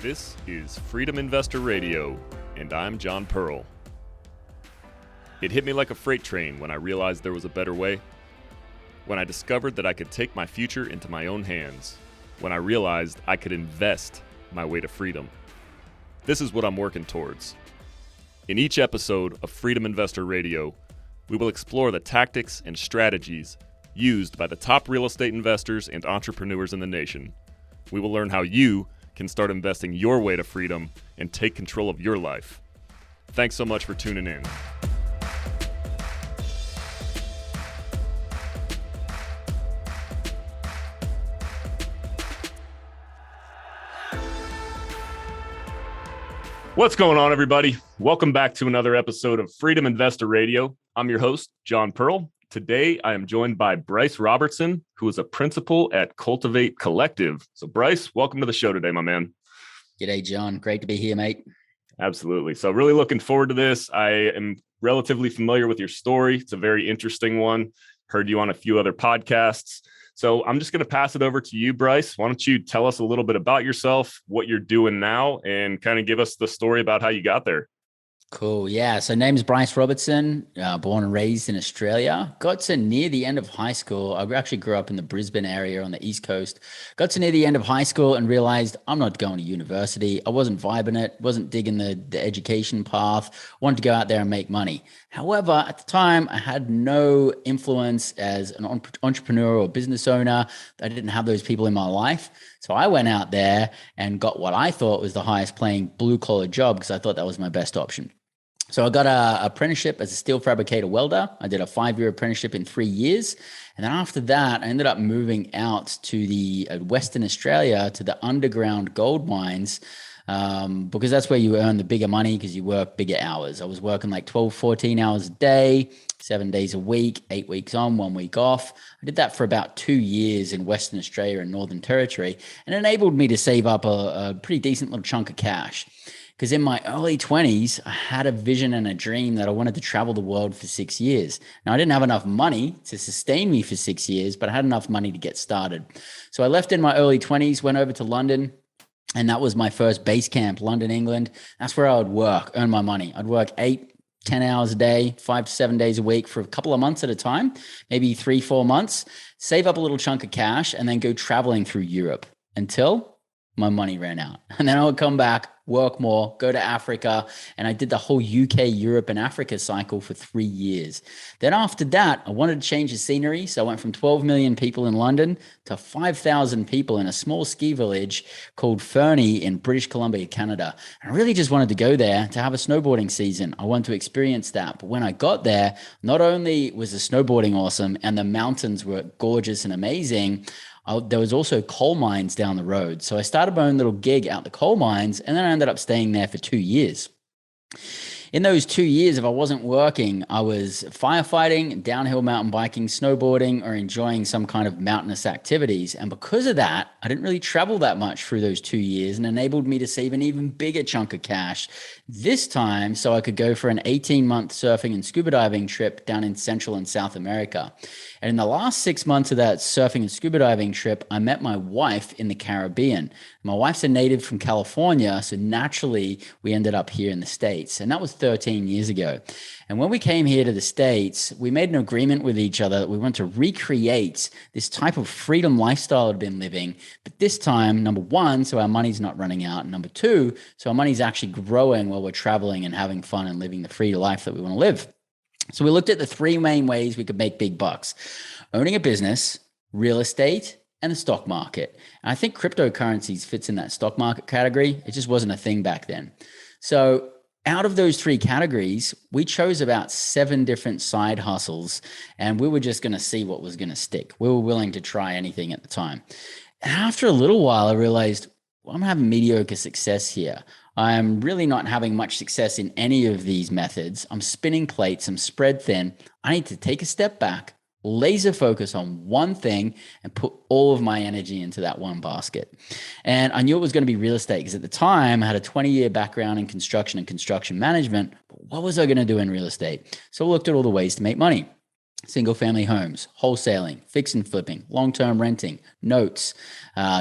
This is Freedom Investor Radio, and I'm John Pearl. It hit me like a freight train when I realized there was a better way. When I discovered that I could take my future into my own hands. When I realized I could invest my way to freedom. This is what I'm working towards. In each episode of Freedom Investor Radio, we will explore the tactics and strategies used by the top real estate investors and entrepreneurs in the nation. We will learn how you can start investing your way to freedom and take control of your life. Thanks so much for tuning in. What's going on, everybody? Welcome back to another episode of Freedom Investor Radio. I'm your host, John Pearl. Today, I am joined by Bryce Robertson, who is a principal at Cultivate Collective. So, Bryce, welcome to the show today, my man. G'day, John. Great to be here, mate. Absolutely. So, really looking forward to this. I am relatively familiar with your story. It's a very interesting one. Heard you on a few other podcasts. So I'm just going to pass it over to you, Bryce. Why don't you tell us a little bit about yourself, what you're doing now, and kind of give us the story about how you got there. Cool. Yeah. So name's Bryce Robertson, born and raised in Australia. Got to near the end of high school. I actually grew up in the Brisbane area on the East Coast. Got to near the end of high school and realized I'm not going to university. I wasn't vibing it, wasn't digging the education path, wanted to go out there and make money. However, at the time, I had no influence as an entrepreneur or business owner. I didn't have those people in my life. So I went out there and got what I thought was the highest paying blue collar job because I thought that was my best option. So I got an apprenticeship as a steel fabricator welder. I did a 5-year apprenticeship in 3 years. And then after that, I ended up moving out to the Western Australia to the underground gold mines because that's where you earn the bigger money because you work bigger hours. I was working like 12, 14 hours a day, 7 days a week, 8 weeks on, 1 week off. I did that for about 2 years in Western Australia and Northern Territory and enabled me to save up a pretty decent little chunk of cash. Because in my early 20s, I had a vision and a dream that I wanted to travel the world for 6 years. Now, I didn't have enough money to sustain me for 6 years, but I had enough money to get started. So I left in my early 20s, went over to London, and that was my first base camp, London, England. That's where I would work, earn my money. I'd work 8, 10 hours a day, 5 to 7 days a week for a couple of months at a time, maybe 3, 4 months, save up a little chunk of cash, and then go traveling through Europe until my money ran out. And then I would come back, work more, go to Africa. And I did the whole UK, Europe, and Africa cycle for 3 years. Then after that, I wanted to change the scenery. So I went from 12 million people in London to 5,000 people in a small ski village called Fernie in British Columbia, Canada. I really just wanted to go there to have a snowboarding season. I wanted to experience that. But when I got there, not only was the snowboarding awesome and the mountains were gorgeous and amazing, there was also coal mines down the road. So I started my own little gig out the coal mines, and then I ended up staying there for 2 years. In those 2 years, if I wasn't working, I was firefighting, downhill mountain biking, snowboarding, or enjoying some kind of mountainous activities. And because of that, I didn't really travel that much through those 2 years and enabled me to save an even bigger chunk of cash this time so I could go for an 18-month surfing and scuba diving trip down in Central and South America. And in the last 6 months of that surfing and scuba diving trip, I met my wife in the Caribbean. My wife's a native from California, so naturally we ended up here in the States. And that was 13 years ago. And when we came here to the States, we made an agreement with each other that we want to recreate this type of freedom lifestyle I'd been living. But this time, number one, so our money's not running out. And number two, so our money's actually growing while we're traveling and having fun and living the free life that we want to live. So we looked at the 3 main ways we could make big bucks: owning a business, real estate, and the stock market. And I think cryptocurrencies fits in that stock market category. It just wasn't a thing back then. So out of those 3 categories, we chose about 7 different side hustles, and we were just going to see what was going to stick. We were willing to try anything at the time. And after a little while, I realized, well, I'm having mediocre success here. I'm really not having much success in any of these methods. I'm spinning plates. I'm spread thin. I need to take a step back, laser focus on one thing, and put all of my energy into that one basket. And I knew it was going to be real estate because at the time I had a 20-year background in construction and construction management. But what was I going to do in real estate? So I looked at all the ways to make money. single family homes, wholesaling, fix and flipping, long-term renting, notes,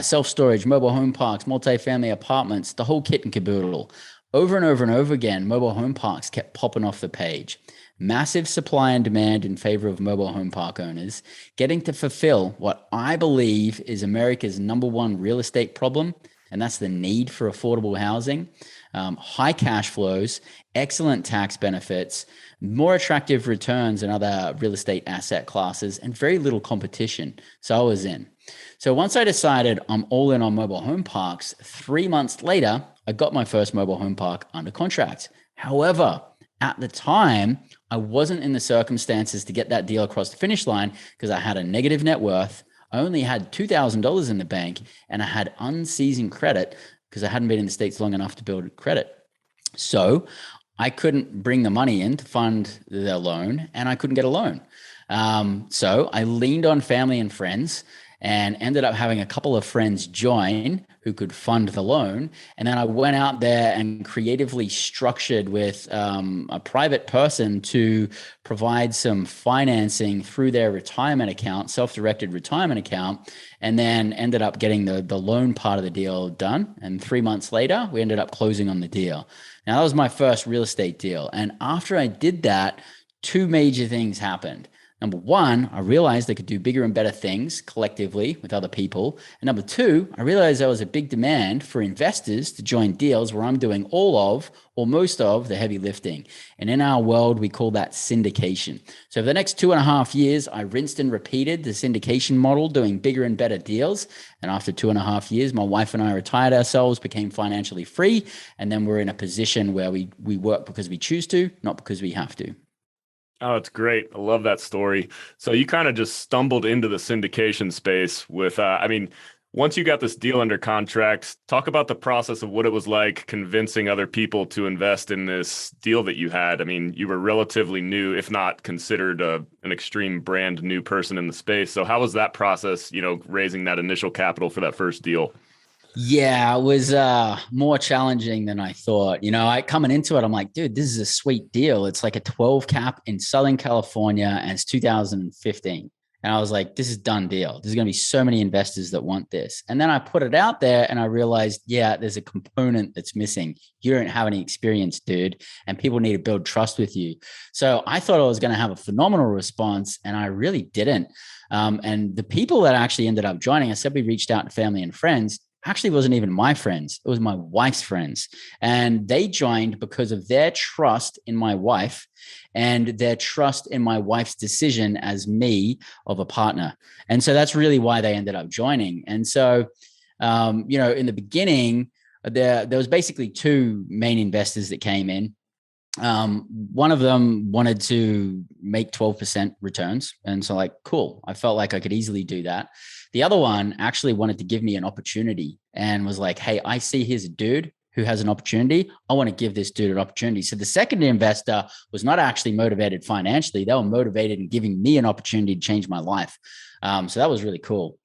self-storage, mobile home parks, multifamily apartments, the whole kit and caboodle. Over and over and over again, mobile home parks kept popping off the page. Massive supply and demand in favor of mobile home park owners, getting to fulfill what I believe is America's number one real estate problem, and that's the need for affordable housing. High cash flows, excellent tax benefits, more attractive returns than other real estate asset classes, and very little competition. So I was in. So once I decided I'm all in on mobile home parks, 3 months later, I got my first mobile home park under contract. However, at the time, I wasn't in the circumstances to get that deal across the finish line because I had a negative net worth. I only had $2,000 in the bank and I had unseasoned credit because I hadn't been in the States long enough to build credit. So I couldn't bring the money in to fund the loan and I couldn't get a loan. So I leaned on family and friends and ended up having a couple of friends join who could fund the loan. And then I went out there and creatively structured with a private person to provide some financing through their retirement account, self-directed retirement account, and then ended up getting the loan part of the deal done. And 3 months later, we ended up closing on the deal. Now, that was my first real estate deal. And after I did that, two major things happened. Number one, I realized I could do bigger and better things collectively with other people. And number two, I realized there was a big demand for investors to join deals where I'm doing all of or most of the heavy lifting. And in our world, we call that syndication. So for the next 2.5 years, I rinsed and repeated the syndication model, doing bigger and better deals. And after 2.5 years, my wife and I retired ourselves, became financially free. And then we're in a position where we work because we choose to, not because we have to. Oh, it's great. I love that story. So you kind of just stumbled into the syndication space with, once you got this deal under contract, talk about the process of what it was like convincing other people to invest in this deal that you had. I mean, you were relatively new, if not considered an extreme brand new person in the space. So how was that process, raising that initial capital for that first deal? Yeah, it was more challenging than I thought. I coming into it, I'm like, dude, this is a sweet deal. It's like a 12 cap in Southern California, and it's 2015. And I was like, this is done deal. There's going to be so many investors that want this. And then I put it out there and I realized, yeah, there's a component that's missing. You don't have any experience, dude, and people need to build trust with you. So I thought I was going to have a phenomenal response, and I really didn't. And the people that actually ended up joining, I said we reached out to family and friends, actually wasn't even my friends. It was my wife's friends. And they joined because of their trust in my wife and their trust in my wife's decision as me of a partner. And so that's really why they ended up joining. And so, in the beginning, there was basically two main investors that came in. One of them wanted to make 12% returns. And so cool. I felt like I could easily do that. The other one actually wanted to give me an opportunity and was like, hey, I see here's a dude who has an opportunity. I want to give this dude an opportunity. So the second investor was not actually motivated financially. They were motivated in giving me an opportunity to change my life. So that was really cool.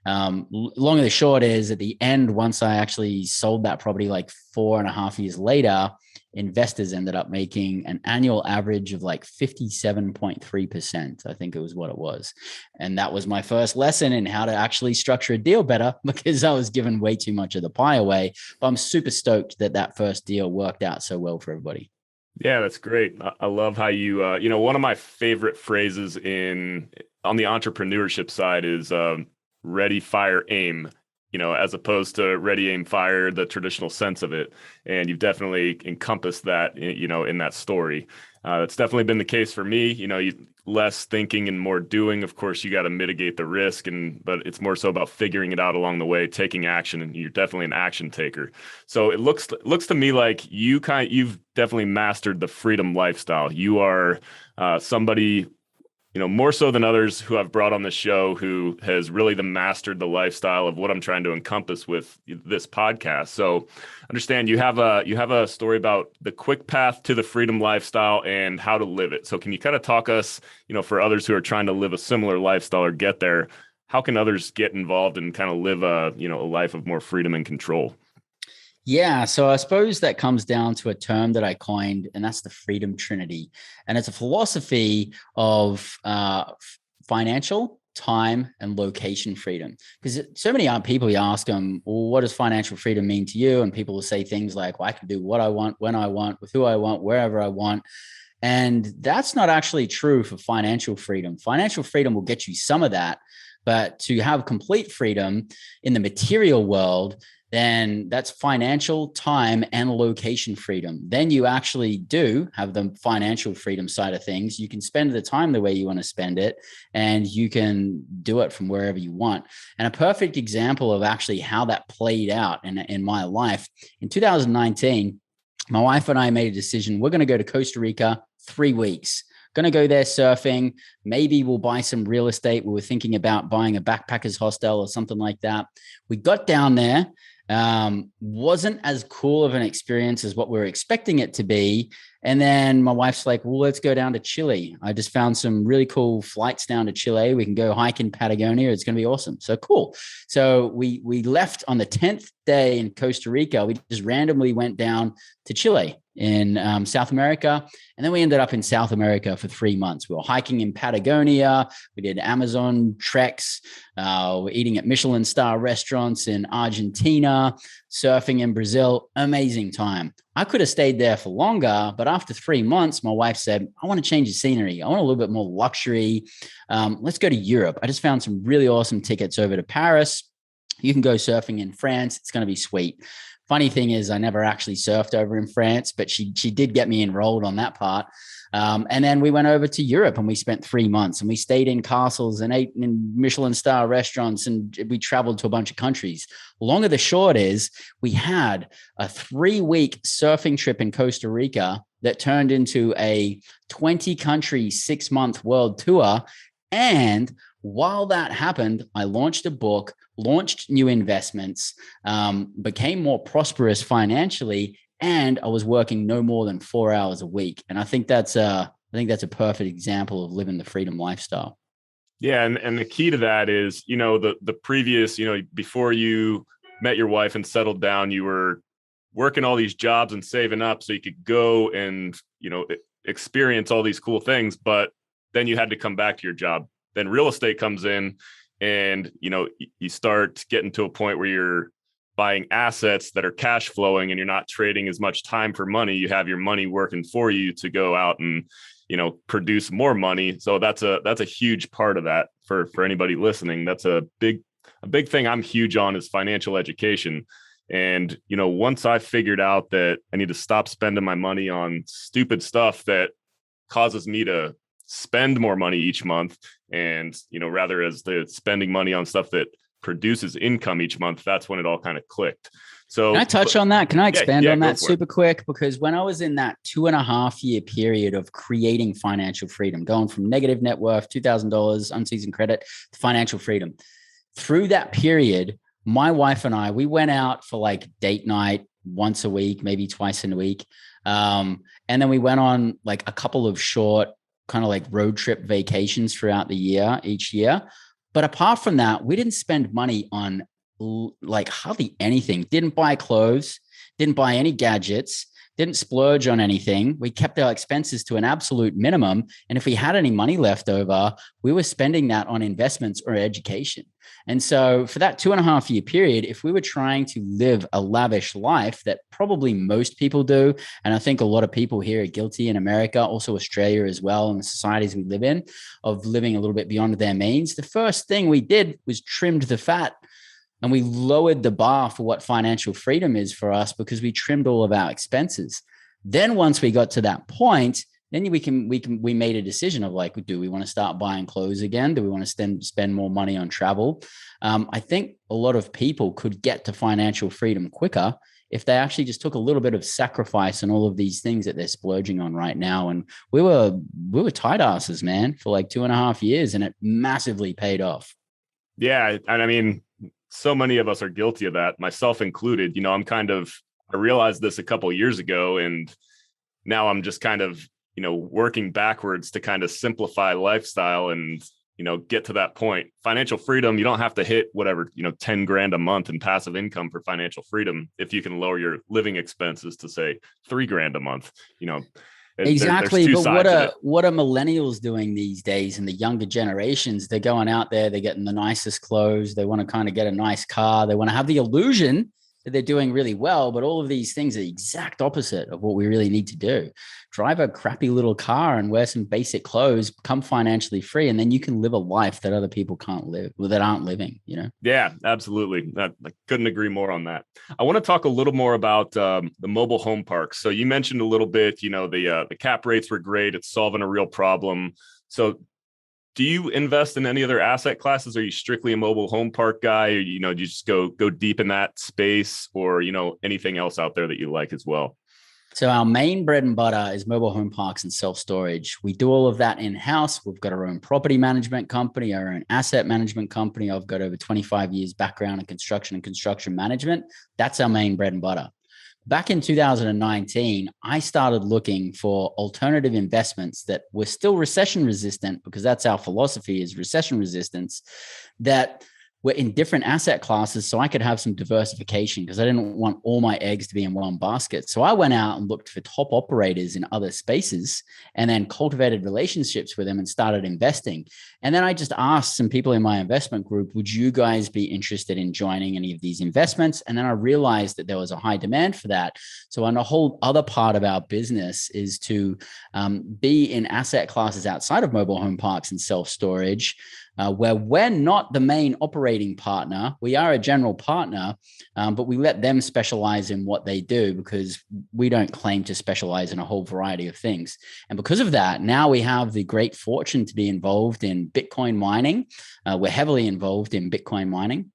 Long and the short is at the end, once I actually sold that property 4.5 years later, investors ended up making an annual average of 57.3%. I think it was what it was. And that was my first lesson in how to actually structure a deal better because I was given way too much of the pie away. But I'm super stoked that first deal worked out so well for everybody. Yeah, that's great. I love how you, one of my favorite phrases on the entrepreneurship side is ready, fire, aim. As opposed to ready, aim, fire, the traditional sense of it. And you've definitely encompassed that, in that story. That's definitely been the case for me. Less thinking and more doing. Of course, you got to mitigate the risk, but it's more so about figuring it out along the way, taking action, and you're definitely an action taker. So it looks to me like you've definitely mastered the freedom lifestyle. You are somebody, more so than others who I've brought on the show, who has really mastered the lifestyle of what I'm trying to encompass with this podcast. So understand you have a story about the quick path to the freedom lifestyle and how to live it. So can you kind of talk us, for others who are trying to live a similar lifestyle or get there, how can others get involved and kind of live a life of more freedom and control? Yeah, so I suppose that comes down to a term that I coined, and that's the freedom trinity. And it's a philosophy of financial, time, and location freedom. Because so many people, you ask them, well, what does financial freedom mean to you? And people will say things like, well, I can do what I want, when I want, with who I want, wherever I want. And that's not actually true for financial freedom. Financial freedom will get you some of that, but to have complete freedom in the material world, then that's financial, time, and location freedom. Then you actually do have the financial freedom side of things. You can spend the time the way you want to spend it, and you can do it from wherever you want. And a perfect example of actually how that played out in my life in 2019, my wife and I made a decision. We're going to go to Costa Rica 3 weeks. Going to go there surfing. Maybe we'll buy some real estate. We were thinking about buying a backpackers hostel or something like that. We got down there. Wasn't as cool of an experience as what we were expecting it to be. And then my wife's like, well, let's go down to Chile. I just found some really cool flights down to Chile. We can go hike in Patagonia. It's going to be awesome. So cool. So we left on the 10th day in Costa Rica. We just randomly went down to Chile in South America. And then we ended up in South America for 3 months. We were hiking in Patagonia. We did Amazon treks. We're eating at Michelin star restaurants in Argentina, surfing in Brazil. Amazing time. I could have stayed there for longer, but after 3 months, my wife said, I want to change the scenery. I want a little bit more luxury. Let's go to Europe. I just found some really awesome tickets over to Paris. You can go surfing in France. It's going to be sweet. Funny thing is, I never actually surfed over in France, but she did get me enrolled on that part. And then we went over to Europe and we spent 3 months and we stayed in castles and ate in Michelin star restaurants, and we traveled to a bunch of countries. Long of the short is we had a 3-week surfing trip in Costa Rica that turned into a 20 country, 6-month world tour. And while that happened, I launched a book, launched new investments, became more prosperous financially, and I was working no more than 4 hours a week. And I think that's a perfect example of living the freedom lifestyle. Yeah, and the key to that is, the previous, before you met your wife and settled down, you were working all these jobs and saving up so you could go and, experience all these cool things, but then you had to come back to your job. Then real estate comes in and, you start getting to a point where you're buying assets that are cash flowing and you're not trading as much time for money. You have your money working for you to go out and, produce more money. So that's a huge part of that for anybody listening. That's a big thing I'm huge on is financial education. And, once I figured out that I need to stop spending my money on stupid stuff that causes me to spend more money each month, and, rather as the spending money on stuff that produces income each month, that's when it all kind of clicked. So can I touch on that? Can I expand on that super it. quick? Because when I was in that 2.5-year period of creating financial freedom, going from negative net worth, $2,000 unseasoned credit to financial freedom, through that period, my wife and I, we went out for like date night once a week, maybe twice in a week. And then we went on like a couple of short kind of like road trip vacations throughout the year, each year. But apart from that, we didn't spend money on like hardly anything. Didn't buy clothes, didn't buy any gadgets, didn't splurge on anything. We kept our expenses to an absolute minimum. And if we had any money left over, we were spending that on investments or education. And so for that 2.5-year period, if we were trying to live a lavish life that probably most people do, and I think a lot of people here are guilty in America, also Australia as well, and the societies we live in, of living a little bit beyond their means, the first thing we did was trimmed the fat. And we lowered the bar for what financial freedom is for us because we trimmed all of our expenses. Then once we got to that point, then we made a decision of like, do we want to start buying clothes again? Do we want to spend more money on travel? I think a lot of people could get to financial freedom quicker if they actually just took a little bit of sacrifice on all of these things that they're splurging on right now. And we were tight asses, man, for like 2.5 years, and it massively paid off. Yeah. And I mean, so many of us are guilty of that, myself included. I realized this a couple of years ago, and now I'm just kind of, working backwards to kind of simplify lifestyle. And get to that point. Financial freedom, you don't have to hit whatever, 10 grand a month in passive income for financial freedom. If you can lower your living expenses to say 3 grand a month, Exactly. there's two But sides of it. what are millennials doing these days and the younger generations? They're going out there, they're getting the nicest clothes. They want to kind of get a nice car. They want to have the illusion that they're doing really well. But all of these things are the exact opposite of what we really need to do. Drive a crappy little car and wear some basic clothes, become financially free, and then you can live a life that other people can't live, that aren't living, Yeah, absolutely. I couldn't agree more on that. I want to talk a little more about the mobile home parks. So you mentioned a little bit, the cap rates were great. It's solving a real problem. So do you invest in any other asset classes? Are you strictly a mobile home park guy? Or, do you just go deep in that space, or, anything else out there that you like as well? So our main bread and butter is mobile home parks and self-storage. We do all of that in-house. We've got our own property management company, our own asset management company. I've got over 25 years background in construction and construction management. That's our main bread and butter. Back in 2019, I started looking for alternative investments that were still recession resistant, because that's our philosophy, is recession resistance, that were in different asset classes, so I could have some diversification, because I didn't want all my eggs to be in one basket. So I went out and looked for top operators in other spaces and then cultivated relationships with them and started investing. And then I just asked some people in my investment group, would you guys be interested in joining any of these investments? And then I realized that there was a high demand for that. So on a whole other part of our business is to be in asset classes outside of mobile home parks and self-storage, where we're not the main operating partner. We are a general partner, but we let them specialize in what they do, because we don't claim to specialize in a whole variety of things. And because of that, now we have the great fortune to be involved in Bitcoin mining. We're heavily involved in Bitcoin mining.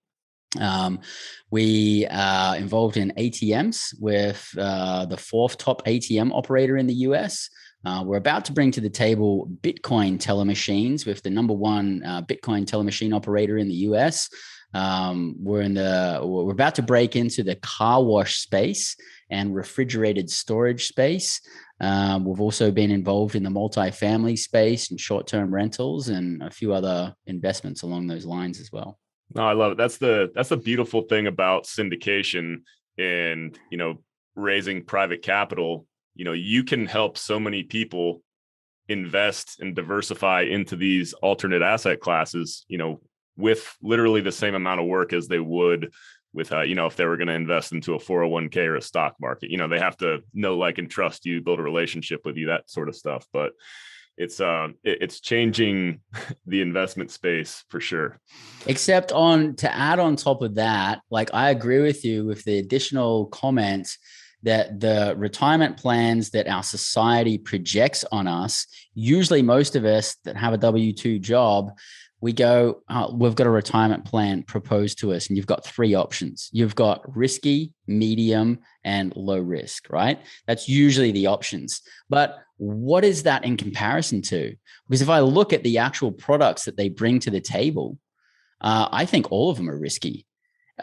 We are involved in ATMs with the fourth top ATM operator in the US. We're about to bring to the table Bitcoin teller machines with the number one Bitcoin teller machine operator in the US. We're about to break into the car wash space and refrigerated storage space. We've also been involved in the multifamily space and short-term rentals and a few other investments along those lines as well. No, I love it. That's the beautiful thing about syndication and, raising private capital. You can help so many people invest and diversify into these alternate asset classes, with literally the same amount of work as they would with, if they were going to invest into a 401k or a stock market. They have to know, like, and trust you, build a relationship with you, that sort of stuff. But it's changing the investment space for sure. Except to add on top of that, like, I agree with you with the additional comments that the retirement plans that our society projects on us, usually most of us that have a W-2 job, we go, we've got a retirement plan proposed to us, and you've got three options. You've got risky, medium, and low risk, right? That's usually the options. But what is that in comparison to? Because if I look at the actual products that they bring to the table, I think all of them are risky.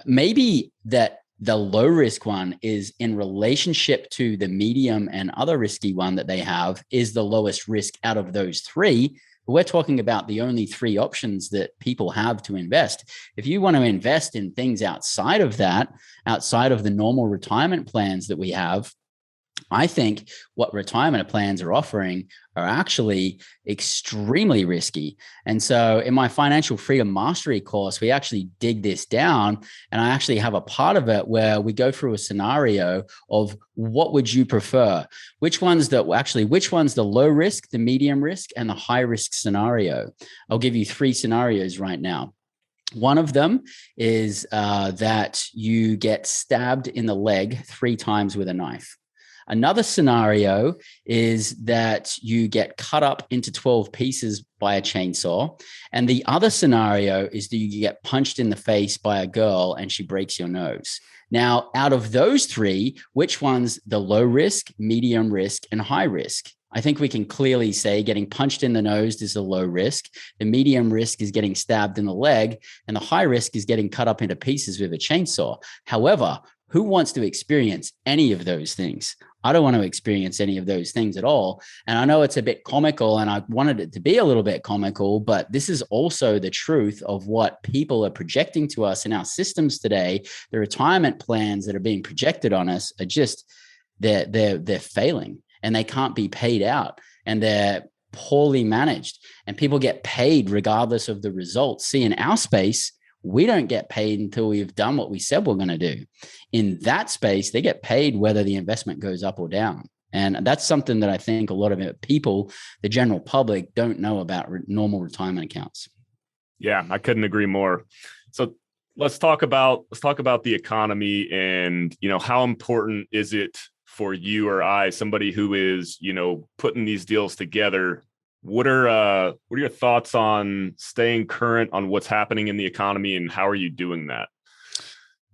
Maybe that the low risk one is in relationship to the medium and other risky one that they have is the lowest risk out of those three. But we're talking about the only three options that people have to invest. If you want to invest in things outside of that, outside of the normal retirement plans that we have, I think what retirement plans are offering are actually extremely risky. And so in my financial freedom mastery course, we actually dig this down, and I actually have a part of it where we go through a scenario of what would you prefer? Which one's the low risk, the medium risk, and the high risk scenario? I'll give you three scenarios right now. One of them is that you get stabbed in the leg 3 times with a knife. Another scenario is that you get cut up into 12 pieces by a chainsaw. And the other scenario is that you get punched in the face by a girl and she breaks your nose. Now, out of those three, which one's the low risk, medium risk, and high risk? I think we can clearly say getting punched in the nose is a low risk. The medium risk is getting stabbed in the leg, and the high risk is getting cut up into pieces with a chainsaw. However, Who wants to experience any of those things? I don't want to experience any of those things at all. And I know it's a bit comical, and I wanted it to be a little bit comical, but this is also the truth of what people are projecting to us in our systems today. The retirement plans that are being projected on us are just, they're failing, and they can't be paid out, and they're poorly managed, and people get paid regardless of the results. See, in our space, we don't get paid until we've done what we said we're going to do. In that space, they get paid whether the investment goes up or down. And that's something that I think a lot of people, the general public, don't know about normal retirement accounts. Yeah, I couldn't agree more. So let's talk about the economy, and, how important is it for you or I, somebody who is, putting these deals together? What are your thoughts on staying current on what's happening in the economy, and how are you doing that?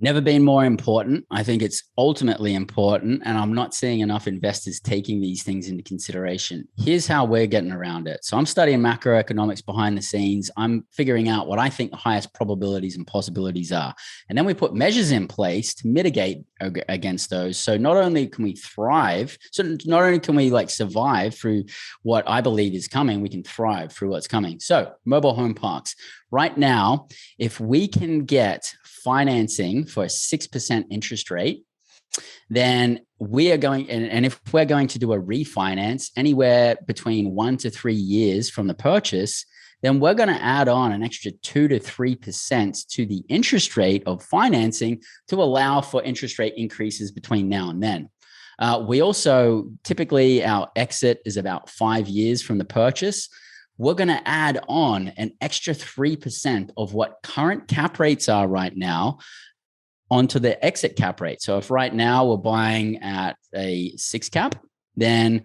Never been more important. I think it's ultimately important, and I'm not seeing enough investors taking these things into consideration. Here's how we're getting around it. So I'm studying macroeconomics behind the scenes. I'm figuring out what I think the highest probabilities and possibilities are. And then we put measures in place to mitigate against those. So not only can we thrive, so not only can we survive through what I believe is coming, we can thrive through what's coming. So mobile home parks. Right now, if we can get financing for a 6% interest rate, then we are going, and if we're going to do a refinance anywhere between 1 to 3 years from the purchase, then we're going to add on an extra 2 to 3% to the interest rate of financing to allow for interest rate increases between now and then. We also, typically our exit is about 5 years from the purchase. We're going to add on an extra 3% of what current cap rates are right now onto the exit cap rate. So if right now we're buying at a 6 cap, then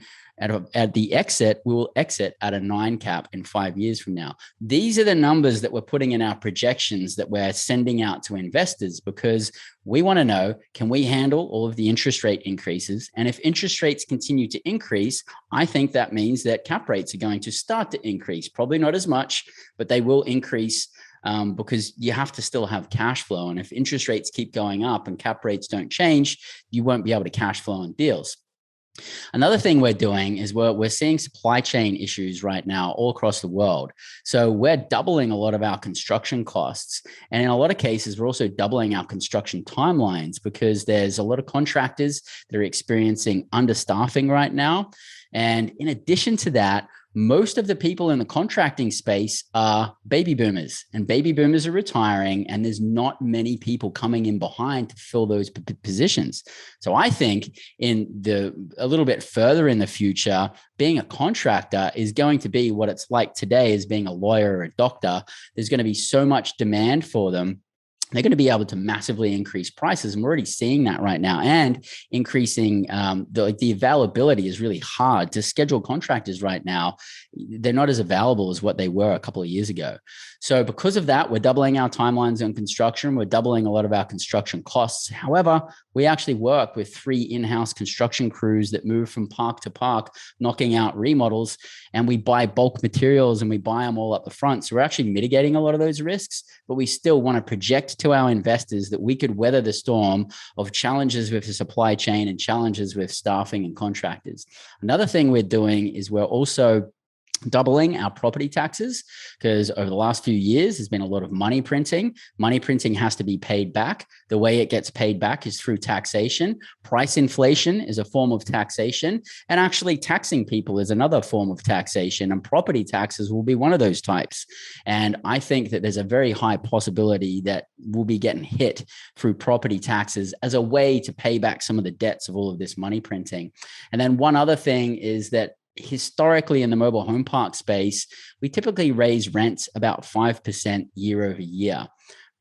at the exit, we will exit at a 9 cap in 5 years from now. These are the numbers that we're putting in our projections that we're sending out to investors, because we want to know, can we handle all of the interest rate increases? And if interest rates continue to increase, I think that means that cap rates are going to start to increase. Probably not as much, but they will increase, because you have to still have cash flow. And if interest rates keep going up and cap rates don't change, you won't be able to cash flow on deals. Another thing we're doing is we're seeing supply chain issues right now all across the world. So we're doubling a lot of our construction costs. And in a lot of cases, we're also doubling our construction timelines, because there's a lot of contractors that are experiencing understaffing right now. And in addition to that, most of the people in the contracting space are baby boomers, and baby boomers are retiring, and there's not many people coming in behind to fill those positions. So I think a little bit further in the future, being a contractor is going to be what it's like today as being a lawyer or a doctor. There's going to be so much demand for them. They're going to be able to massively increase prices. And we're already seeing that right now, and increasing the availability is really hard to schedule contractors right now. They're not as available as what they were a couple of years ago. So because of that, we're doubling our timelines on construction. We're doubling a lot of our construction costs. However, we actually work with 3 in-house construction crews that move from park to park, knocking out remodels, and we buy bulk materials and we buy them all up the front. So we're actually mitigating a lot of those risks, but we still want to project to our investors that we could weather the storm of challenges with the supply chain and challenges with staffing and contractors. Another thing we're doing is we're also doubling our property taxes, because over the last few years, there's been a lot of money printing. Money printing has to be paid back. The way it gets paid back is through taxation. Price inflation is a form of taxation, and actually taxing people is another form of taxation, and property taxes will be one of those types. And I think that there's a very high possibility that we'll be getting hit through property taxes as a way to pay back some of the debts of all of this money printing. And then one other thing is that historically in the mobile home park space, we typically raise rents about 5% year over year.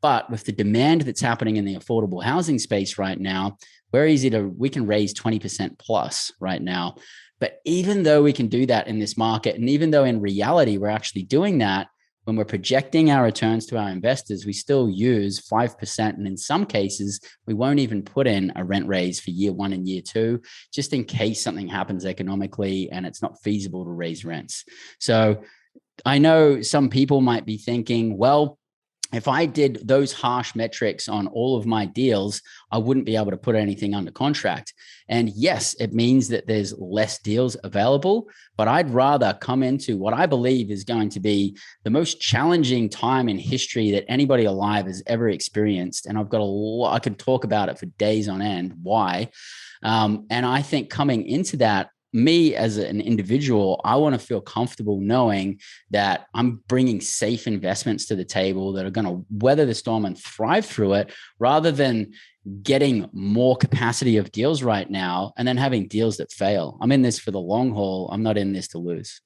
But with the demand that's happening in the affordable housing space right now, we can raise 20% plus right now. But even though we can do that in this market, and even though in reality we're actually doing that, when we're projecting our returns to our investors, we still use 5%. And in some cases, we won't even put in a rent raise for year 1 and year 2, just in case something happens economically and it's not feasible to raise rents. So I know some people might be thinking, well, if I did those harsh metrics on all of my deals, I wouldn't be able to put anything under contract. And yes, it means that there's less deals available, but I'd rather come into what I believe is going to be the most challenging time in history that anybody alive has ever experienced. And I've got a lot, I could talk about it for days on end. Why? And I think coming into that, me as an individual, I want to feel comfortable knowing that I'm bringing safe investments to the table that are going to weather the storm and thrive through it, rather than getting more capacity of deals right now and then having deals that fail. I'm in this for the long haul. I'm not in this to lose.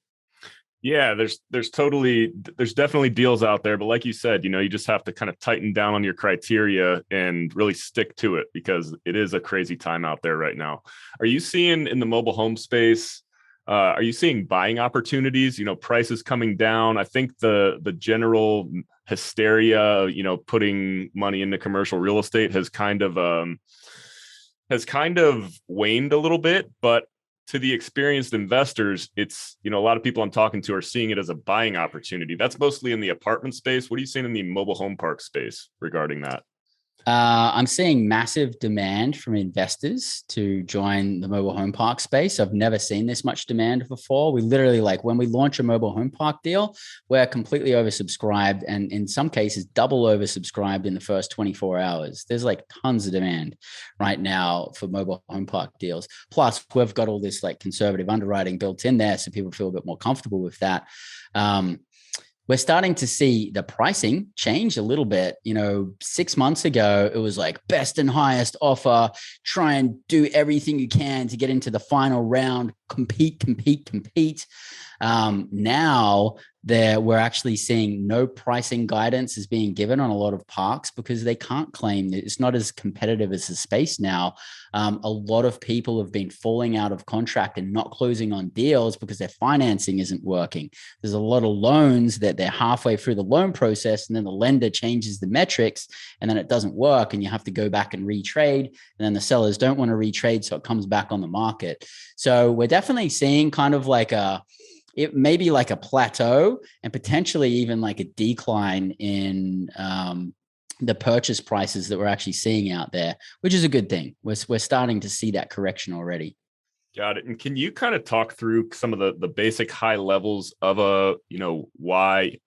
Yeah, there's definitely deals out there, but like you said, you just have to kind of tighten down on your criteria and really stick to it, because it is a crazy time out there right now. Are you seeing in the mobile home space, are you seeing buying opportunities, prices coming down? I think the general hysteria, putting money into commercial real estate has kind of waned a little bit, but to the experienced investors, it's, a lot of people I'm talking to are seeing it as a buying opportunity. That's mostly in the apartment space. What are you seeing in the mobile home park space regarding that? I'm seeing massive demand from investors to join the mobile home park space. I've never seen this much demand before. We literally, like, when we launch a mobile home park deal, we're completely oversubscribed, and in some cases double oversubscribed in the first 24 hours. There's like tons of demand right now for mobile home park deals. Plus, we've got all this like conservative underwriting built in there, so people feel a bit more comfortable with that. We're starting to see the pricing change a little bit. 6 months ago, it was like best and highest offer, try and do everything you can to get into the final round, compete. Now we're actually seeing no pricing guidance is being given on a lot of parks, because they can't claim that it's not as competitive as the space now. A lot of people have been falling out of contract and not closing on deals because their financing isn't working. There's a lot of loans that they're halfway through the loan process, and then the lender changes the metrics, and then it doesn't work, and you have to go back and retrade, and then the sellers don't want to retrade, so it comes back on the market. So we're definitely seeing kind of like it may be like a plateau, and potentially even like a decline in the purchase prices that we're actually seeing out there, which is a good thing. We're starting to see that correction already. Got it. And can you kind of talk through some of the basic high levels of why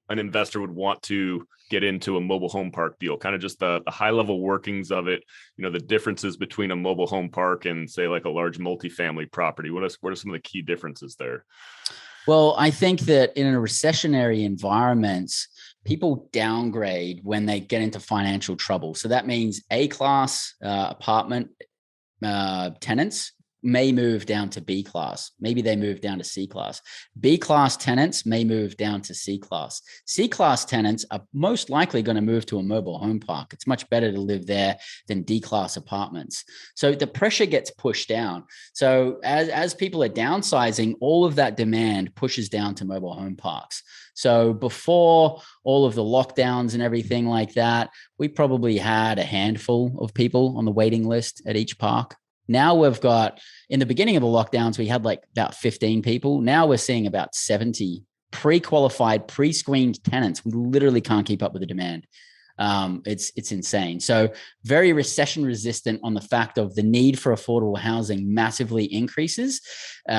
an investor would want to get into a mobile home park deal, kind of just the high level workings of it, the differences between a mobile home park and, say, like a large multifamily property? What are some of the key differences there? Well, I think that in a recessionary environment, people downgrade when they get into financial trouble. So that means A-class apartment tenants may move down to B class. Maybe they move down to C class. B class tenants may move down to C class. C class tenants are most likely going to move to a mobile home park. It's much better to live there than D class apartments. So the pressure gets pushed down. So as people are downsizing, all of that demand pushes down to mobile home parks. So before all of the lockdowns and everything like that, we probably had a handful of people on the waiting list at each park. Now we've got, in the beginning of the lockdowns, we had like about 15 people. Now we're seeing about 70 pre-qualified, pre-screened tenants. We literally can't keep up with the demand. It's insane. So very recession resistant on the fact of the need for affordable housing massively increases.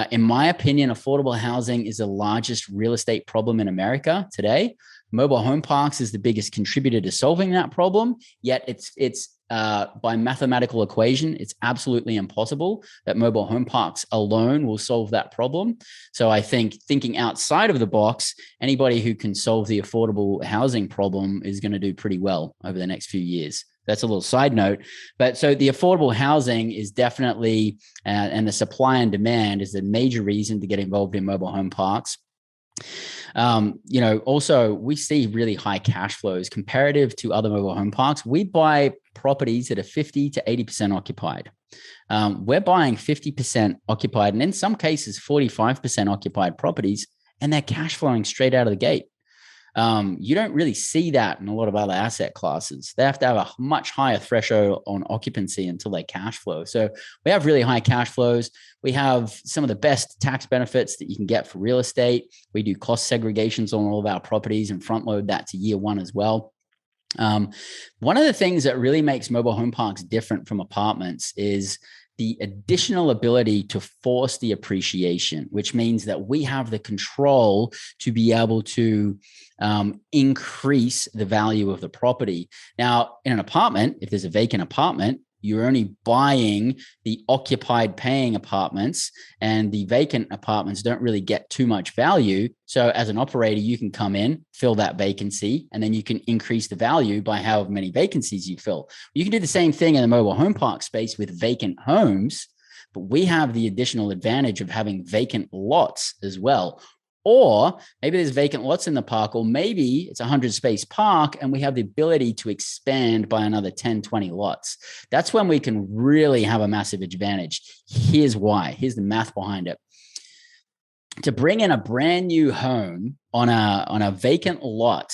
In my opinion, affordable housing is the largest real estate problem in America today. Mobile home parks is the biggest contributor to solving that problem. Yet it's by mathematical equation, it's absolutely impossible that mobile home parks alone will solve that problem. So I think thinking outside of the box, anybody who can solve the affordable housing problem is going to do pretty well over the next few years. That's a little side note. But so the affordable housing is definitely, and the supply and demand is a major reason to get involved in mobile home parks. Also we see really high cash flows comparative to other mobile home parks. We buy properties that are 50 to 80% occupied. We're buying 50% occupied, and in some cases 45% occupied properties, and they're cash flowing straight out of the gate. You don't really see that in a lot of other asset classes. They have to have a much higher threshold on occupancy until they cash flow. So we have really high cash flows. We have some of the best tax benefits that you can get for real estate. We do cost segregations on all of our properties and front load that to year one as well. One of the things that really makes mobile home parks different from apartments is the additional ability to force the appreciation, which means that we have the control to be able to increase the value of the property. Now, in an apartment, if there's a vacant apartment, you're only buying the occupied paying apartments, and the vacant apartments don't really get too much value. So as an operator, you can come in, fill that vacancy, and then you can increase the value by however many vacancies you fill. You can do the same thing in the mobile home park space with vacant homes, but we have the additional advantage of having vacant lots as well. Or maybe there's vacant lots in the park, or maybe it's a 100-space park and we have the ability to expand by another 10, 20 lots. That's when we can really have a massive advantage. Here's why. Here's the math behind it. To bring in a brand new home on a vacant lot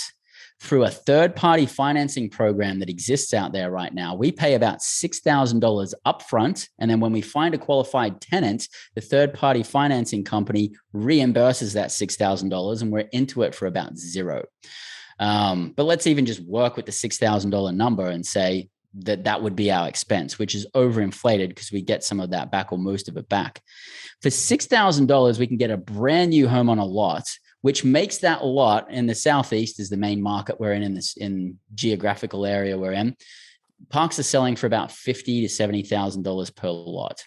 through a third-party financing program that exists out there right now, we pay about $6,000 upfront. And then when we find a qualified tenant, the third-party financing company reimburses that $6,000 and we're into it for about zero. But let's even just work with the $6,000 number and say that would be our expense, which is overinflated because we get some of that back or most of it back. For $6,000, we can get a brand new home on a lot, which makes that lot in the Southeast is the main market we're in geographical area we're in. Parks are selling for about $50,000 to $70,000 per lot.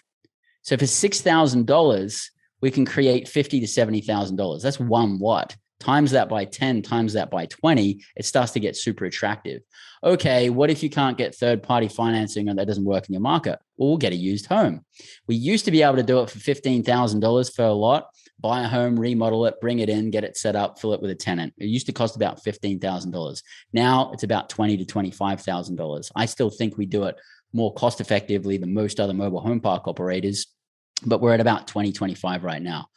So for $6,000, we can create $50,000 to $70,000. That's one lot. Times that by 10, times that by 20, it starts to get super attractive. Okay, what if you can't get third-party financing and that doesn't work in your market? Well, we'll get a used home. We used to be able to do it for $15,000 per lot, buy a home, remodel it, bring it in, get it set up, fill it with a tenant. It used to cost about $15,000. Now it's about $20,000 to $25,000. I still think we do it more cost effectively than most other mobile home park operators, but we're at about 20, 25 right now.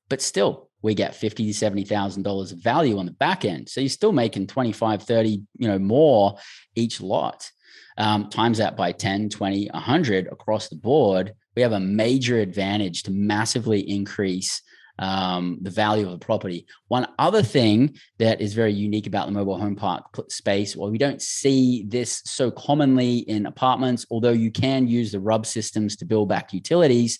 But still, we get $50,000 to $70,000 of value on the back end. So you're still making 25, 30, more each lot. Times that by 10, 20, 100 across the board, we have a major advantage to massively increase the value of the property. One other thing that is very unique about the mobile home park space, well, we don't see this so commonly in apartments, although you can use the RUB systems to build back utilities.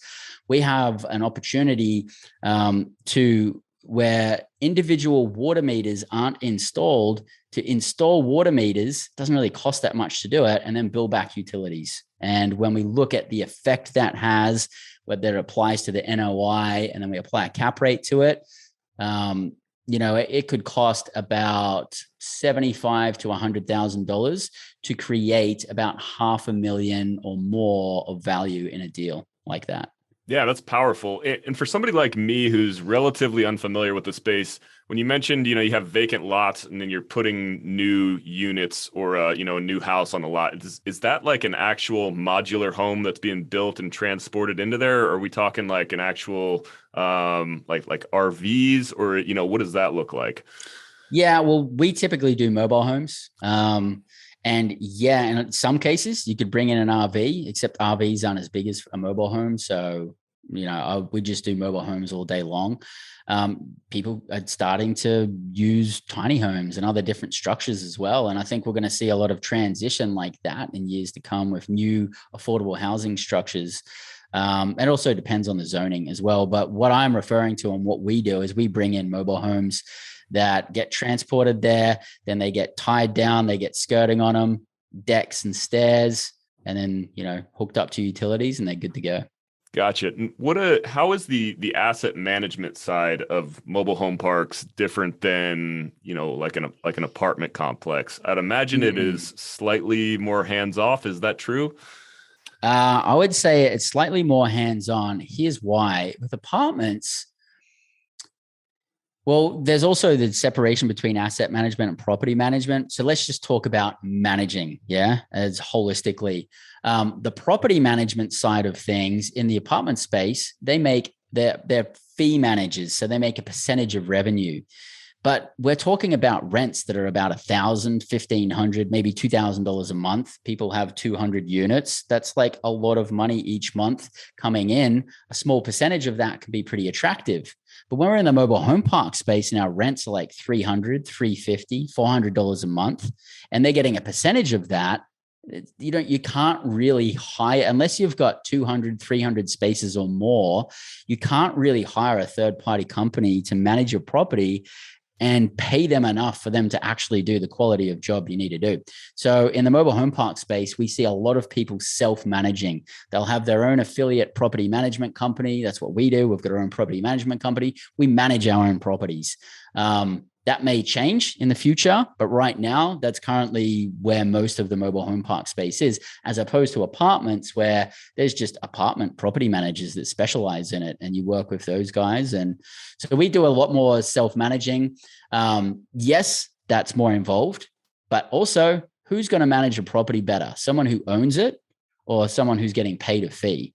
We have an opportunity to where individual water meters aren't installed. To install water meters doesn't really cost that much to do it, and then build back utilities. And when we look at the effect that has, whether it applies to the NOI and then we apply a cap rate to it, it could cost about $75,000 to $100,000 to create about $500,000 or more of value in a deal like that. Yeah, that's powerful. And for somebody like me who's relatively unfamiliar with the space, when you mentioned, you have vacant lots and then you're putting new units or, a new house on the lot, is that like an actual modular home that's being built and transported into there? Or are we talking like an actual like RVs or, what does that look like? Yeah, well, we typically do mobile homes. And yeah, and in some cases you could bring in an RV, except RVs aren't as big as a mobile home. So, we just do mobile homes all day long. People are starting to use tiny homes and other different structures as well. And I think we're going to see a lot of transition like that in years to come with new affordable housing structures. It also depends on the zoning as well. But what I'm referring to and what we do is we bring in mobile homes that get transported there, then they get tied down, they get skirting on them, decks and stairs, and then, hooked up to utilities, and they're good to go. Gotcha. How is the asset management side of mobile home parks different than, like an apartment complex? I'd imagine it is slightly more hands-off. Is that true? I would say it's slightly more hands-on. Here's why. With apartments, well, there's also the separation between asset management and property management. So let's just talk about managing, as holistically. The property management side of things in the apartment space, they make their fee managers. So they make a percentage of revenue. But we're talking about rents that are about $1,000, $1,500, maybe $2,000 a month. People have 200 units. That's like a lot of money each month coming in. A small percentage of that can be pretty attractive. But when we're in the mobile home park space and our rents are like $300, $350, $400 a month, and they're getting a percentage of that, you can't really hire, unless you've got 200, 300 spaces or more, you can't really hire a third-party company to manage your property and pay them enough for them to actually do the quality of job you need to do. So in the mobile home park space, we see a lot of people self-managing. They'll have their own affiliate property management company. That's what we do. We've got our own property management company. We manage our own properties. That may change in the future, but right now, that's currently where most of the mobile home park space is, as opposed to apartments where there's just apartment property managers that specialize in it, and you work with those guys. And so we do a lot more self-managing. Yes, that's more involved, but also who's going to manage a property better? Someone who owns it or someone who's getting paid a fee?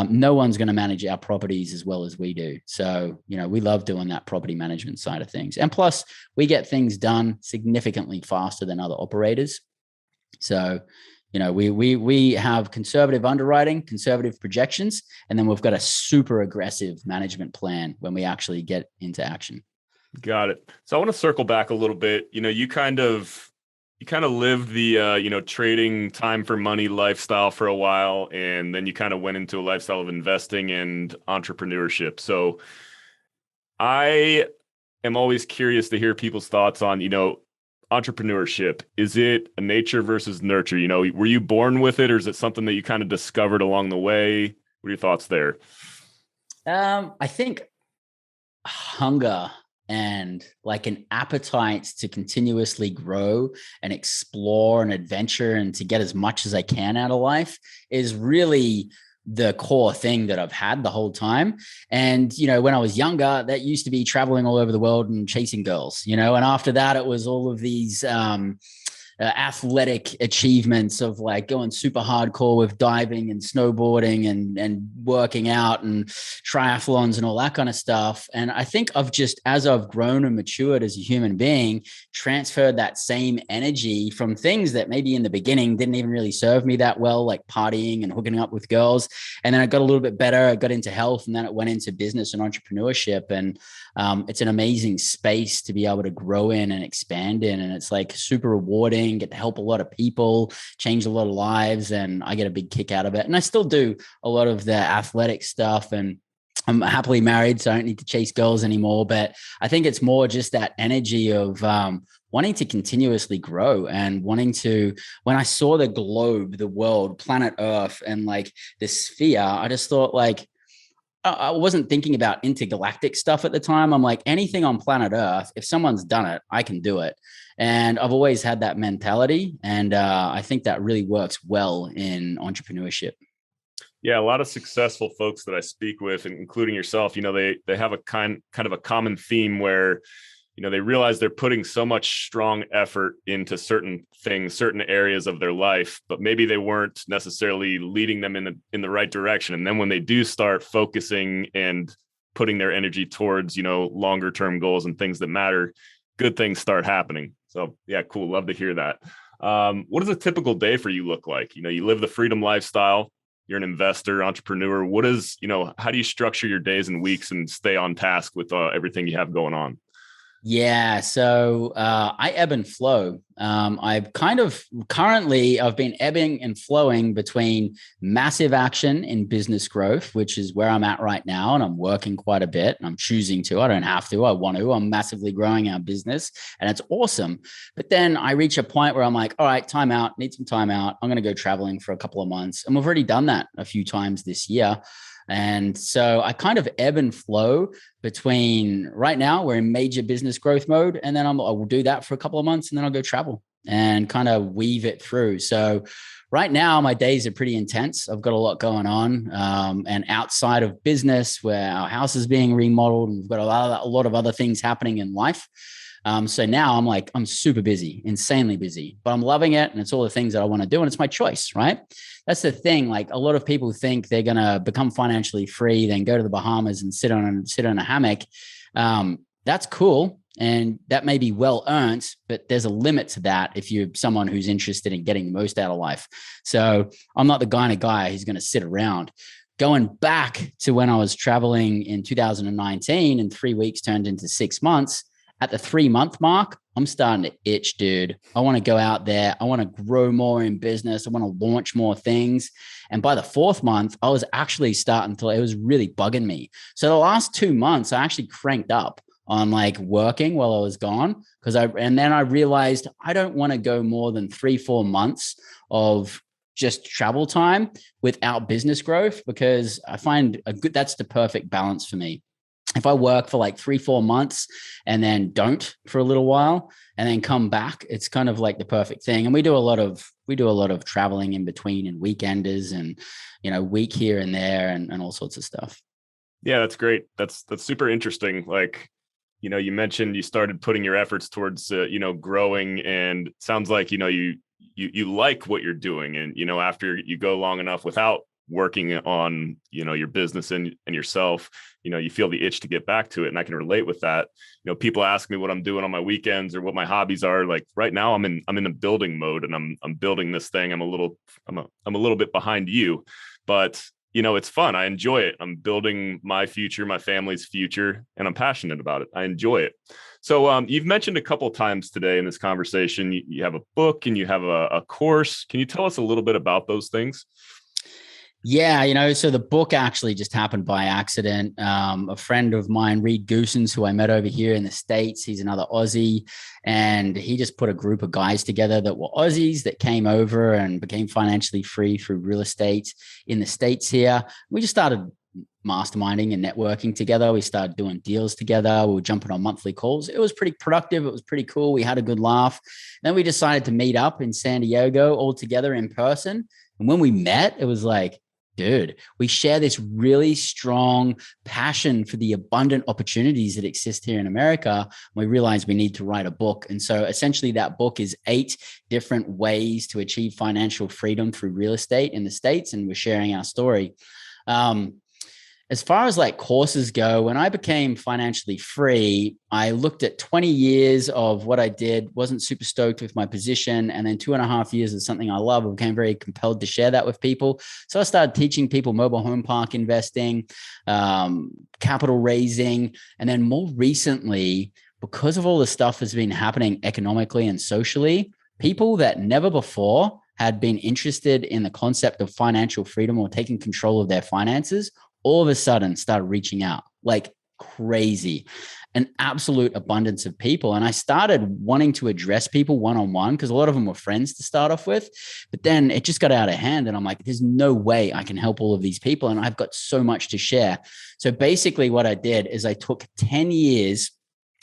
No one's going to manage our properties as well as we do. So, we love doing that property management side of things. And plus, we get things done significantly faster than other operators. So, we have conservative underwriting, conservative projections, and then we've got a super aggressive management plan when we actually get into action. Got it. So I want to circle back a little bit. You kind of lived the, trading time for money lifestyle for a while, and then you kind of went into a lifestyle of investing and entrepreneurship. So I am always curious to hear people's thoughts on, entrepreneurship. Is it a nature versus nurture? Were you born with it, or is it something that you kind of discovered along the way? What are your thoughts there? I think hunger and like an appetite to continuously grow and explore and adventure and to get as much as I can out of life is really the core thing that I've had the whole time. And, when I was younger, that used to be traveling all over the world and chasing girls, and after that, it was all of these, athletic achievements of like going super hardcore with diving and snowboarding and working out and triathlons and all that kind of stuff. And I think as I've grown and matured as a human being, transferred that same energy from things that maybe in the beginning didn't even really serve me that well, like partying and hooking up with girls. And then I got a little bit better. I got into health, and then it went into business and entrepreneurship. And it's an amazing space to be able to grow in and expand in. And it's like super rewarding, get to help a lot of people, change a lot of lives. And I get a big kick out of it. And I still do a lot of the athletic stuff, and I'm happily married, so I don't need to chase girls anymore. But I think it's more just that energy of wanting to continuously grow and wanting to, when I saw the globe, the world, planet Earth, and like the sphere, I just thought like, I wasn't thinking about intergalactic stuff at the time. I'm like, anything on planet Earth, if someone's done it, I can do it. And I've always had that mentality. And I think that really works well in entrepreneurship. Yeah, a lot of successful folks that I speak with, including yourself, they have a kind of a common theme where, they realize they're putting so much strong effort into certain things, certain areas of their life, but maybe they weren't necessarily leading them in the right direction. And then when they do start focusing and putting their energy towards, longer term goals and things that matter, good things start happening. So yeah, cool. Love to hear that. What does a typical day for you look like? You live the freedom lifestyle. You're an investor, entrepreneur. How do you structure your days and weeks and stay on task with everything you have going on? Yeah. So I ebb and flow. I've been ebbing and flowing between massive action in business growth, which is where I'm at right now. And I'm working quite a bit, and I'm choosing to. I don't have to. I want to. I'm massively growing our business, and it's awesome. But then I reach a point where I'm like, all right, time out, need some time out. I'm going to go traveling for a couple of months. And we've already done that a few times this year. And so I kind of ebb and flow between right now we're in major business growth mode. And then I will do that for a couple of months, and then I'll go travel and kind of weave it through. So right now my days are pretty intense. I've got a lot going on. And outside of business, where our house is being remodeled, and we've got a lot of other things happening in life. So now I'm super busy, insanely busy, but I'm loving it. And it's all the things that I want to do. And it's my choice, right? That's the thing. Like, a lot of people think they're going to become financially free, then go to the Bahamas and sit on a hammock. That's cool. And that may be well earned, but there's a limit to that if you're someone who's interested in getting the most out of life. So I'm not the kind of guy who's going to sit around. Going back to when I was traveling in 2019 and 3 weeks turned into 6 months, at the 3-month mark, I'm starting to itch, dude. I want to go out there. I want to grow more in business. I want to launch more things. And by the 4th month, I was actually starting to, it was really bugging me. So the last 2 months, I actually cranked up on like working while I was gone. And then I realized I don't want to go more than 3-4 months of just travel time without business growth, because I find that's the perfect balance for me. If I work for like 3-4 months and then don't for a little while and then come back, it's kind of like the perfect thing. And we do a lot of traveling in between and weekenders and, week here and there and all sorts of stuff. Yeah, that's great. That's super interesting. Like, you mentioned you started putting your efforts towards, growing, and it sounds like, you like what you're doing. And, after you go long enough without working on, your business and yourself, you feel the itch to get back to it. And I can relate with that. People ask me what I'm doing on my weekends or what my hobbies are. Like right now I'm in a building mode, and I'm building this thing. I'm a little bit behind you, but it's fun. I enjoy it. I'm building my future, my family's future, and I'm passionate about it. I enjoy it. So you've mentioned a couple of times today in this conversation, you have a book and you have a course. Can you tell us a little bit about those things? Yeah, so the book actually just happened by accident. A friend of mine, Reed Goosens, who I met over here in the States, he's another Aussie, and he just put a group of guys together that were Aussies that came over and became financially free through real estate in the States here. We just started masterminding and networking together. We started doing deals together. We were jumping on monthly calls. It was pretty productive. It was pretty cool. We had a good laugh. Then we decided to meet up in San Diego all together in person. And when we met, it was like, dude, we share this really strong passion for the abundant opportunities that exist here in America. We realized we need to write a book. And so essentially that book is 8 different ways to achieve financial freedom through real estate in the States. And we're sharing our story. As far as like courses go, when I became financially free, I looked at 20 years of what I did, wasn't super stoked with my position. And then 2.5 years of something I love. I became very compelled to share that with people. So I started teaching people mobile home park investing, capital raising. And then more recently, because of all the stuff that's been happening economically and socially, people that never before had been interested in the concept of financial freedom or taking control of their finances all of a sudden started reaching out like crazy, an absolute abundance of people. And I started wanting to address people one-on-one because a lot of them were friends to start off with, but then it just got out of hand. And I'm like, there's no way I can help all of these people. And I've got so much to share. So basically what I did is I took 10 years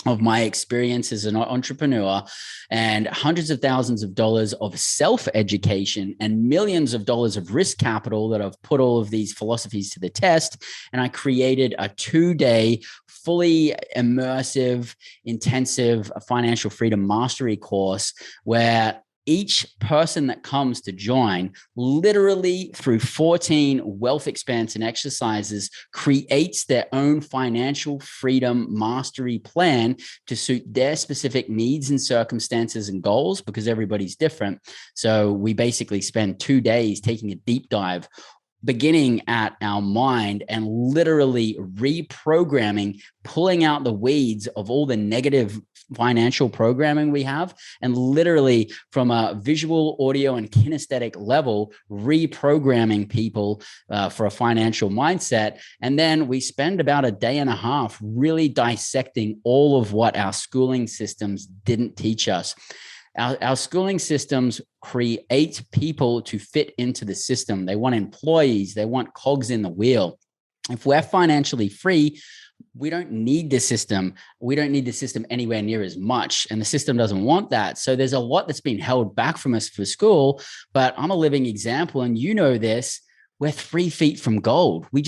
of my experience as an entrepreneur and hundreds of thousands of dollars of self-education and millions of dollars of risk capital that I've put all of these philosophies to the test. And I created a 2-day, fully immersive, intensive financial freedom mastery course where each person that comes to join literally through 14 wealth expansion exercises creates their own financial freedom mastery plan to suit their specific needs and circumstances and goals, because everybody's different. So we basically spend 2 days taking a deep dive beginning at our mind and literally reprogramming, pulling out the weeds of all the negative financial programming we have, and literally from a visual, audio, and kinesthetic level, reprogramming people for a financial mindset. And then we spend about a day and a half really dissecting all of what our schooling systems didn't teach us. Our schooling systems create people to fit into the system. They want employees. They want cogs in the wheel. If we're financially free, we don't need the system. We don't need the system anywhere near as much. And the system doesn't want that. So there's a lot that's been held back from us for school. But I'm a living example. And you know this. we're 3 feet from gold. We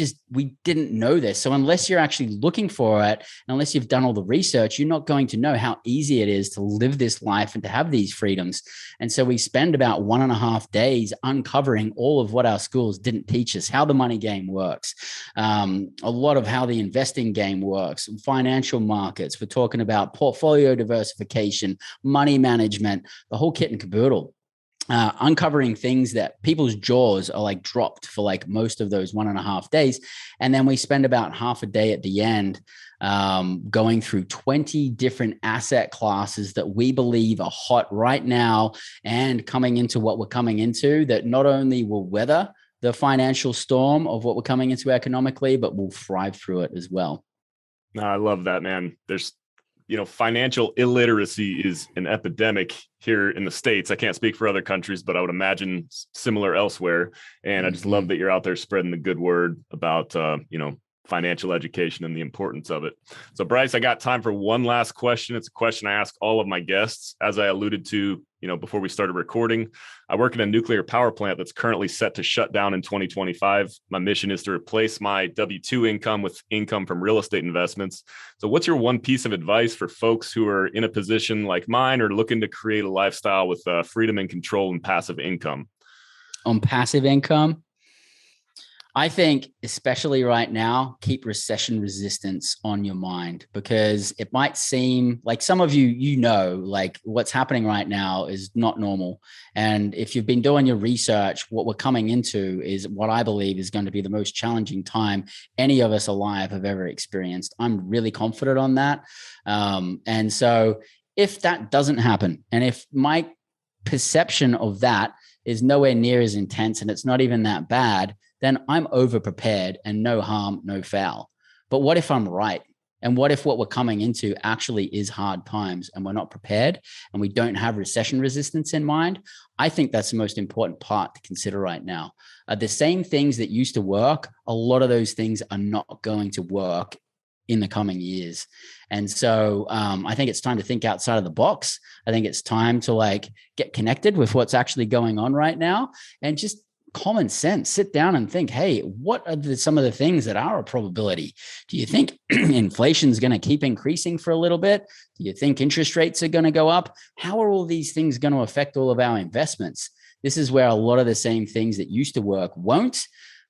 didn't know this. So unless you're actually looking for it, and unless you've done all the research, you're not going to know how easy it is to live this life and to have these freedoms. And so we spend about 1.5 days uncovering all of what our schools didn't teach us, how the money game works, a lot of how the investing game works, financial markets. We're talking about portfolio diversification, money management, the whole kit and caboodle. Uncovering things that people's jaws are like dropped for like most of those 1.5 days. And then we spend about half a day at the end going through 20 different asset classes that we believe are hot right now and coming into what we're coming into, that not only will weather the financial storm of what we're coming into economically, but will thrive through it as well. No, I love that, man. There's financial illiteracy is an epidemic here in the States. I can't speak for other countries, but I would imagine similar elsewhere. And I just love that you're out there spreading the good word about, financial education and the importance of it. So Bryce, I got time for one last question. It's a question I ask all of my guests. As I alluded to, before we started recording, I work in a nuclear power plant that's currently set to shut down in 2025. My mission is to replace my W-2 income with income from real estate investments. So what's your one piece of advice for folks who are in a position like mine or looking to create a lifestyle with freedom and control and passive income? On passive income, I think, especially right now, keep recession resistance on your mind, because it might seem like some of you, like what's happening right now is not normal. And if you've been doing your research, what we're coming into is what I believe is going to be the most challenging time any of us alive have ever experienced. I'm really confident on that. And so if that doesn't happen, and if my perception of that is nowhere near as intense and it's not even that bad, then I'm over prepared and no harm, no foul. But what if I'm right? And what if what we're coming into actually is hard times and we're not prepared and we don't have recession resistance in mind? I think that's the most important part to consider right now. The same things that used to work, a lot of those things are not going to work in the coming years. And so I think it's time to think outside of the box. I think it's time to get connected with what's actually going on right now and just common sense, sit down and think, hey, what are some of the things that are a probability? Do you think inflation is going to keep increasing for a little bit? Do you think interest rates are going to go up? How are all these things going to affect all of our investments? This is where a lot of the same things that used to work won't.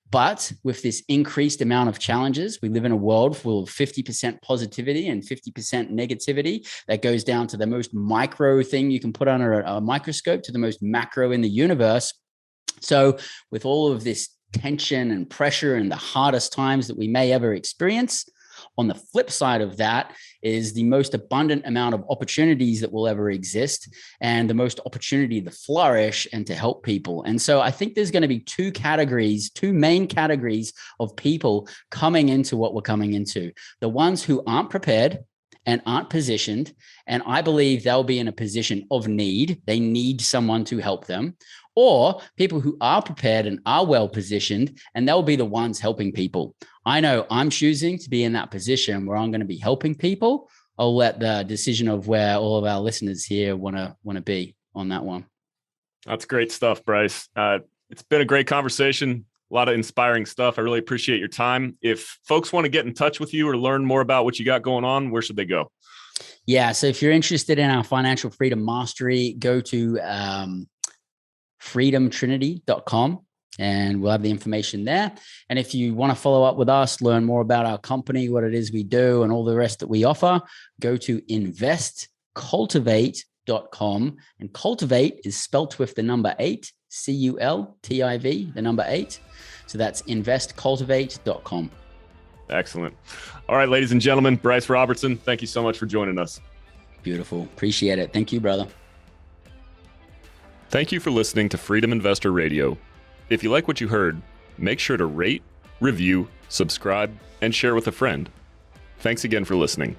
But with this increased amount of challenges, we live in a world full of 50% positivity and 50% negativity that goes down to the most micro thing you can put under a microscope to the most macro in the universe. So with all of this tension and pressure and the hardest times that we may ever experience, on the flip side of that is the most abundant amount of opportunities that will ever exist and the most opportunity to flourish and to help people. And so I think there's going to be two main categories of people coming into what we're coming into. The ones who aren't prepared and aren't positioned, and I believe they'll be in a position of need. They need someone to help them. Or people who are prepared and are well positioned, and they'll be the ones helping people. I know I'm choosing to be in that position where I'm going to be helping people. I'll let the decision of where all of our listeners here want to be on that one. That's great stuff, Bryce. It's been a great conversation. A lot of inspiring stuff. I really appreciate your time. If folks want to get in touch with you or learn more about what you got going on, where should they go? Yeah. So if you're interested in our financial freedom mastery, go to freedomtrinity.com and we'll have the information there. And if you want to follow up with us, learn more about our company, what it is we do and all the rest that we offer, go to investcultivate.com, and cultivate is spelt with the number 8, CULTIV, the number 8. So that's investcultivate.com. Excellent. All right, ladies and gentlemen, Bryce Robertson, thank you so much for joining us. Beautiful. Appreciate it. Thank you, brother. Thank you for listening to Freedom Investor Radio. If you like what you heard, make sure to rate, review, subscribe, and share with a friend. Thanks again for listening.